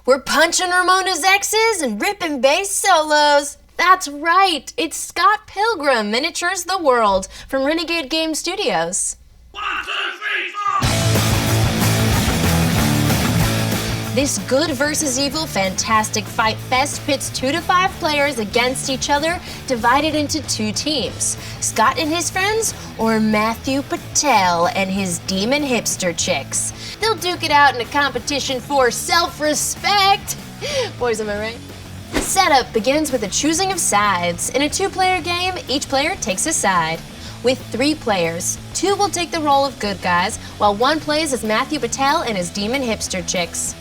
We're punching Ramona's exes and ripping bass solos. That's right, it's Scott Pilgrim miniatures the world from Renegade Game Studios. 1, 2, 3, 4! This good versus evil fantastic fight fest pits 2 to 5 players against each other, divided into 2 teams. Scott and his friends, or Matthew Patel and his demon hipster chicks. They'll duke it out in a competition for self-respect. Boys, am I right? The setup begins with a choosing of sides. In a 2-player game, each player takes a side. With 3 players, 2 will take the role of good guys, while 1 plays as Matthew Patel and his demon hipster chicks.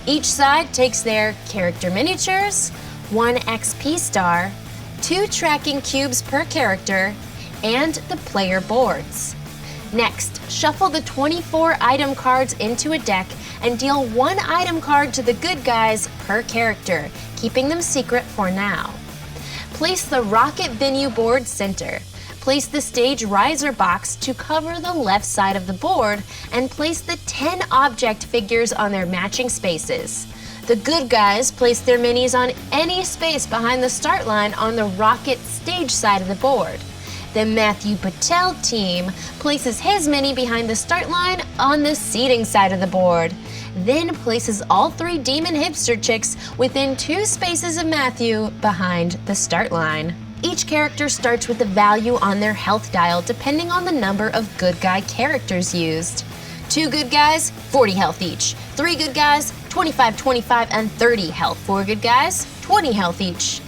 Each side takes their character miniatures, 1 XP star, 2 tracking cubes per character, and the player boards. Next, shuffle the 24 item cards into a deck and deal 1 item card to the good guys per character, keeping them secret for now. Place the Rocket Venue board center. Place the stage riser box to cover the left side of the board, and place the 10 object figures on their matching spaces. The good guys place their minis on any space behind the start line on the Rocket stage side of the board. The Matthew Patel team places his mini behind the start line on the seating side of the board. Then places all 3 demon hipster chicks within 2 spaces of Matthew behind the start line. Each character starts with a value on their health dial depending on the number of good guy characters used. 2 good guys, 40 health each. 3 good guys, 25, 25, and 30 health. 4 good guys, 20 health each.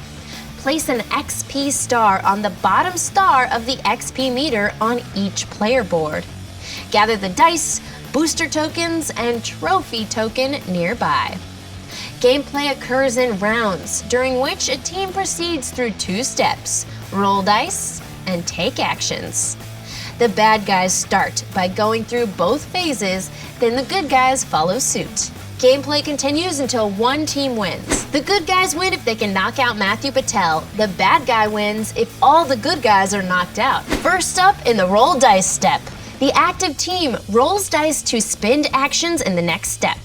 Place an XP star on the bottom star of the XP meter on each player board. Gather the dice, booster tokens, and trophy token nearby. Gameplay occurs in rounds, during which a team proceeds through 2 steps: roll dice and take actions. The bad guys start by going through both phases, then the good guys follow suit. Gameplay continues until 1 team wins. The good guys win if they can knock out Matthew Patel. The bad guy wins if all the good guys are knocked out. First up in the roll dice step, the active team rolls dice to spend actions in the next step.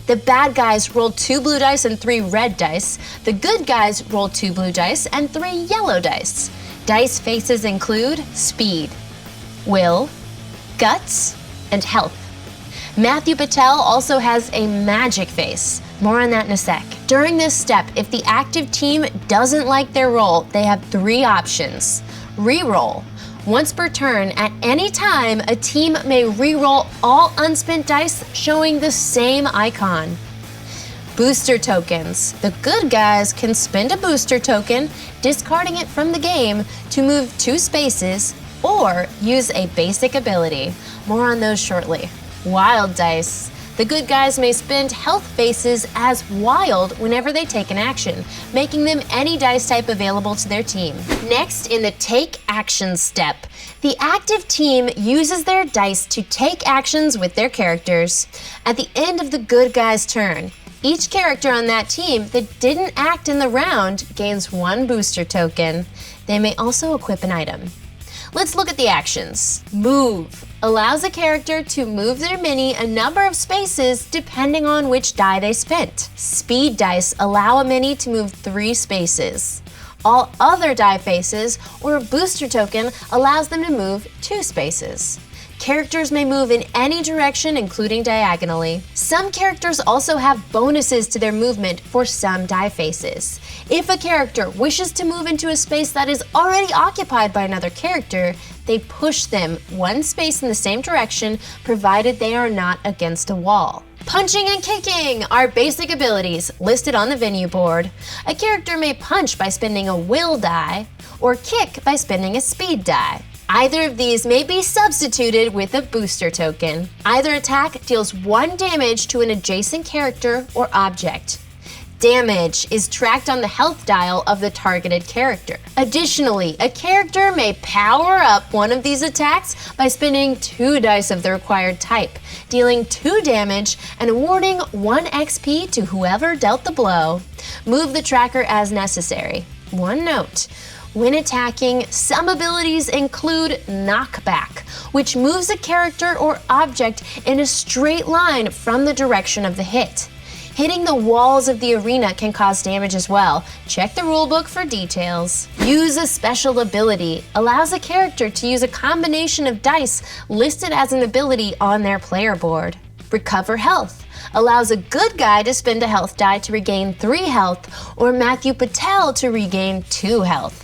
The bad guys roll 2 blue dice and 3 red dice. The good guys roll 2 blue dice and 3 yellow dice. Dice faces include speed, will, guts, and health. Matthew Patel also has a magic face. More on that in a sec. During this step, if the active team doesn't like their roll, they have 3 options. Reroll. Once per turn, at any time, a team may re-roll all unspent dice showing the same icon. Booster tokens. The good guys can spend a booster token, discarding it from the game to move 2 spaces, or use a basic ability. More on those shortly. Wild dice. The good guys may spend health faces as wild whenever they take an action, making them any dice type available to their team. Next, in the take action step, the active team uses their dice to take actions with their characters. At the end of the good guy's turn, each character on that team that didn't act in the round gains 1 booster token. They may also equip an item. Let's look at the actions. Move allows a character to move their mini a number of spaces depending on which die they spent. Speed dice allow a mini to move 3 spaces. All other die faces or a booster token allows them to move 2 spaces. Characters may move in any direction, including diagonally. Some characters also have bonuses to their movement for some die faces. If a character wishes to move into a space that is already occupied by another character, they push them 1 space in the same direction, provided they are not against a wall. Punching and kicking are basic abilities listed on the venue board. A character may punch by spending a will die, or kick by spending a speed die. Either of these may be substituted with a booster token. Either attack deals 1 damage to an adjacent character or object. Damage is tracked on the health dial of the targeted character. Additionally, a character may power up one of these attacks by spending 2 dice of the required type, dealing 2 damage and awarding 1 XP to whoever dealt the blow. Move the tracker as necessary. One note: when attacking, some abilities include knockback, which moves a character or object in a straight line from the direction of the hit. Hitting the walls of the arena can cause damage as well. Check the rulebook for details. Use a special ability allows a character to use a combination of dice listed as an ability on their player board. Recover health allows a good guy to spend a health die to regain 3 health, or Matthew Patel to regain 2 health.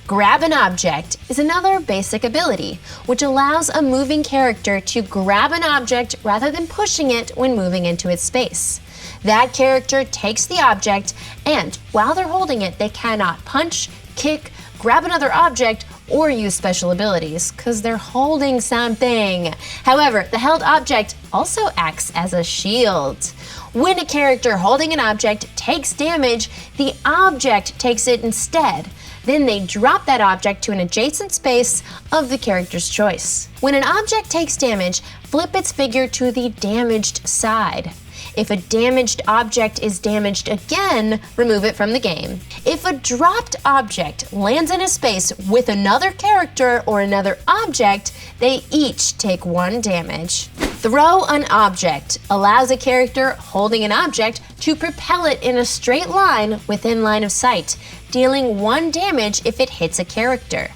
Grab an object is another basic ability, which allows a moving character to grab an object rather than pushing it when moving into its space. That character takes the object, and while they're holding it, they cannot punch, kick, grab another object, or use special abilities, because they're holding something. However, the held object also acts as a shield. When a character holding an object takes damage, the object takes it instead. Then they drop that object to an adjacent space of the character's choice. When an object takes damage, flip its figure to the damaged side. If a damaged object is damaged again, remove it from the game. If a dropped object lands in a space with another character or another object, they each take 1 damage. Throw an object allows a character holding an object to propel it in a straight line within line of sight, dealing 1 damage if it hits a character.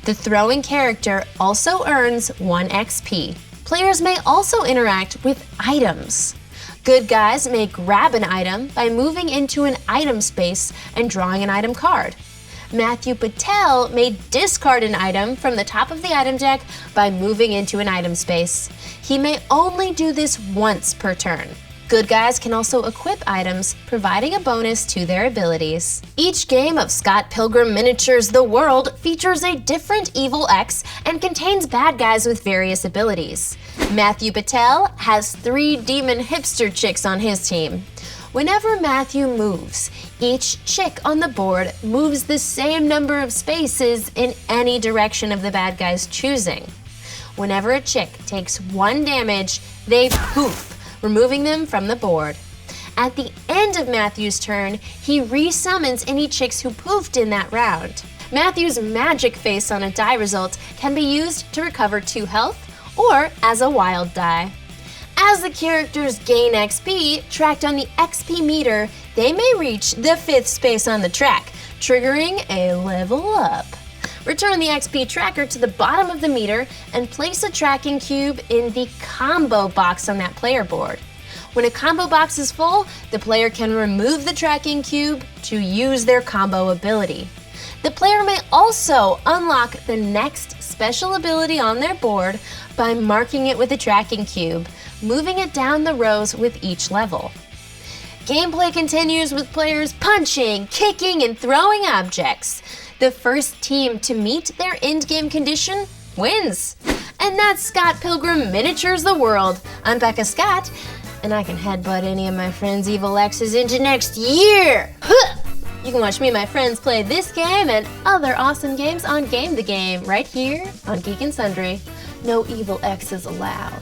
The throwing character also earns 1 XP. Players may also interact with items. Good guys may grab an item by moving into an item space and drawing an item card. Matthew Patel may discard an item from the top of the item deck by moving into an item space. He may only do this once per turn. Good guys can also equip items, providing a bonus to their abilities. Each game of Scott Pilgrim Miniatures The World features a different Evil X and contains bad guys with various abilities. Matthew Patel has 3 demon hipster chicks on his team. Whenever Matthew moves, each chick on the board moves the same number of spaces in any direction of the bad guy's choosing. Whenever a chick takes 1 damage, they poof, removing them from the board. At the end of Matthew's turn, he resummons any chicks who poofed in that round. Matthew's magic face on a die result can be used to recover 2 health or as a wild die. As the characters gain XP tracked on the XP meter, they may reach the 5th space on the track, triggering a level up. Return the XP tracker to the bottom of the meter and place a tracking cube in the combo box on that player board. When a combo box is full, the player can remove the tracking cube to use their combo ability. The player may also unlock the next special ability on their board by marking it with a tracking cube, moving it down the rows with each level. Gameplay continues with players punching, kicking, and throwing objects. The first team to meet their endgame condition wins. And that's Scott Pilgrim Miniatures The World. I'm Becca Scott, and I can headbutt any of my friends' Evil X's into next year. You can watch me and my friends play this game and other awesome games on Game the Game right here on Geek and Sundry. No Evil X's allowed.